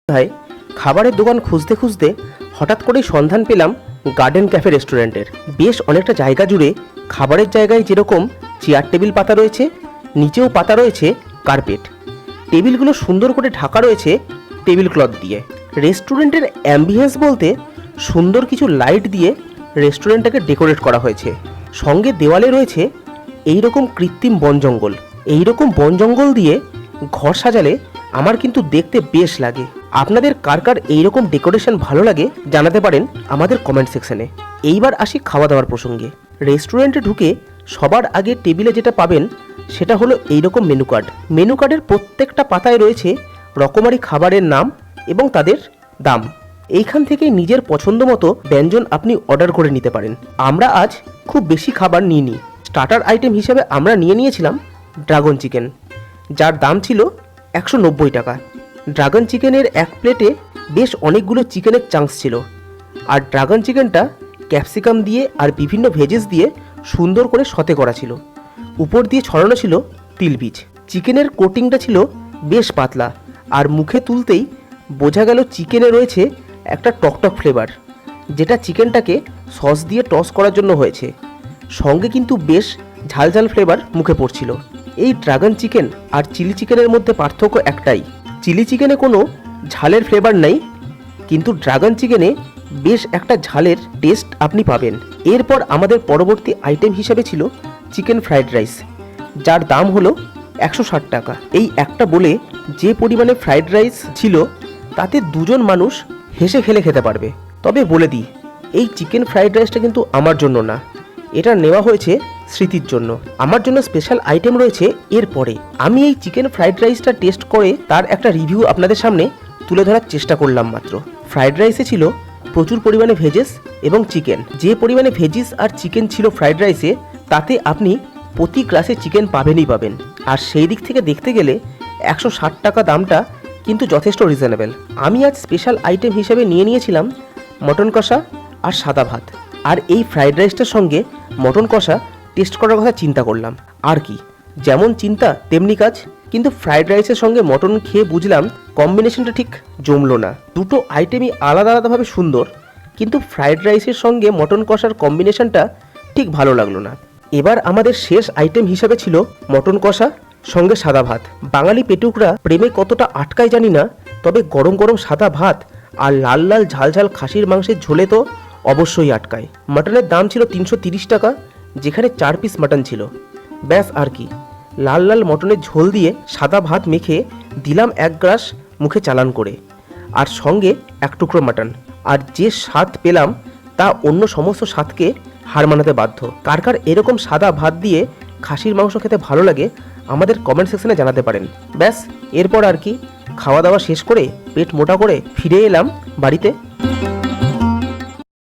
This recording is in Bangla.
ভাই খাবারের দোকান খুঁজতে খুঁজতে হঠাৎ করেই সন্ধান পেলাম গার্ডেন ক্যাফে রেস্টুরেন্টের। বেশ অনেকটা জায়গা জুড়ে খাবারের জায়গায় যেরকম চেয়ার টেবিল পাতা রয়েছে, নিচেও পাতা রয়েছে কার্পেট। টেবিলগুলো সুন্দর করে ঢাকা রয়েছে টেবিল ক্লথ দিয়ে। রেস্টুরেন্টের অ্যাম্বিয়েন্স বলতে সুন্দর কিছু লাইট দিয়ে রেস্টুরেন্টটাকে ডেকোরেট করা হয়েছে। সঙ্গে দেওয়ালে রয়েছে এইরকম কৃত্রিম বন জঙ্গল। এইরকম বন জঙ্গল দিয়ে ঘর সাজালে আমার কিন্তু দেখতে বেশ লাগে। আপনাদের কার কার এইরকম ডেকোরেশন ভালো লাগে জানাতে পারেন আমাদের কমেন্ট সেকশনে। এইবার আসি খাওয়া দাওয়ার প্রসঙ্গে। রেস্টুরেন্টে ঢুকে সবার আগে টেবিলে যেটা পাবেন সেটা হলো এইরকম মেনু কার্ড। মেনু কার্ডের প্রত্যেকটা পাতায় রয়েছে রকমারি খাবারের নাম এবং তাদের দাম। এইখান থেকে নিজের পছন্দ মতো ব্যঞ্জন আপনি অর্ডার করে নিতে পারেন। আমরা আজ খুব বেশি খাবার নিইনি। স্টার্টার আইটেম হিসেবে আমরা নিয়েছিলাম ড্রাগন চিকেন, যার দাম ছিল 190 টাকা। ড্রাগন চিকেনের এক প্লেটে বেশ অনেকগুলো চিকেনের চাংস ছিল, আর ড্রাগন চিকেনটা ক্যাপসিকাম দিয়ে আর বিভিন্ন ভেজেস দিয়ে সুন্দর করে সতে করা ছিল। উপর দিয়ে ছড়ানো ছিল তিল বীজ। চিকেনের কোটিংটা ছিল বেশ পাতলা, আর মুখে তুলতেই বোঝা গেল চিকেনে রয়েছে একটা টকটক ফ্লেভার, যেটা চিকেনটাকে সস দিয়ে টস করার জন্য হয়েছে। সঙ্গে কিন্তু বেশ ঝালঝাল ফ্লেভার মুখে পড়ছিল। এই ড্রাগন চিকেন আর চিলি চিকেনের মধ্যে পার্থক্য একটাই, চিলি চিকেনে কোনো ঝালের ফ্লেভার নেই, কিন্তু ড্রাগন চিকেনে বেশ একটা ঝালের টেস্ট আপনি পাবেন। এরপর আমাদের পরবর্তী আইটেম হিসেবে ছিল চিকেন ফ্রাইড রাইস, যার দাম হলো 160 টাকা। এই একটা বলে যে পরিমাণে ফ্রাইড রাইস ছিল তাতে দুজন মানুষ হেসে খেলে খেতে পারবে। তবে বলে দিই, এই চিকেন ফ্রাইড রাইসটা কিন্তু আমার জন্য না, এটা নেওয়া হয়েছে স্মৃতির জন্য। আমার জন্য স্পেশাল আইটেম রয়েছে এরপরে। আমি এই চিকেন ফ্রাইড রাইসটা টেস্ট করে তার একটা রিভিউ আপনাদের সামনে তুলে ধরার চেষ্টা করলাম মাত্র। ফ্রাইড রাইসে ছিল প্রচুর পরিমাণে ভেজেস এবং চিকেন। যে পরিমাণে ভেজিস আর চিকেন ছিল ফ্রাইড রাইসে, তাতে আপনি প্রতি গ্লাসে চিকেন পাবেনই পাবেন। আর সেই দিক থেকে দেখতে গেলে 160 টাকা দামটা কিন্তু যথেষ্ট রিজনেবল। আমি আজ স্পেশাল আইটেম হিসেবে নিয়েছিলাম মটন কষা আর সাদা ভাত। আর এই ফ্রাইড রাইসটার সঙ্গে মটন কষা টেস্ট করার কথা চিন্তা করলাম। আর কি, যেমন চিন্তা তেমনি কাজ। কিন্তু ফ্রাইড রাইসের সঙ্গে মটন খেয়ে বুঝলাম কম্বিনেশনটা ঠিক জমলো না। দুটো আইটেমই আলাদা আলাদাভাবে সুন্দর, কিন্তু ফ্রাইড রাইসের সঙ্গে মটন কষার কম্বিনেশনটা ঠিক ভালো লাগলো না। এবার আমাদের শেষ আইটেম হিসাবে ছিল মটন কষা সঙ্গে সাদা ভাত। বাঙালি পেটুকরা প্রেমে কতটা আটকায় জানি না, তবে গরম গরম সাদা ভাত আর লাল লাল ঝাল ঝাল খাসির মাংসের ঝোলে তো অবশ্যই আটকায়। মাটনের দাম ছিল 330 টাকা, যেখানে 4 পিস মাটন ছিল। ব্যাস আর কি, লাল লাল মটনের ঝোল দিয়ে সাদা ভাত মেখে দিলাম 1 গ্লাস মুখে চালান করে, আর সঙ্গে 1 টুকরো মাটন। আর যে স্বাদ পেলাম তা অন্য সমস্ত স্বাদকে হার মানাতে বাধ্য। কার কার এরকম সাদা ভাত দিয়ে খাসির মাংস খেতে ভালো লাগে আমাদের কমেন্ট সেকশনে জানাতে পারেন। ব্যাস এরপর আর কি, খাওয়া দাওয়া শেষ করে পেট মোটা করে ফিরে এলাম বাড়িতে।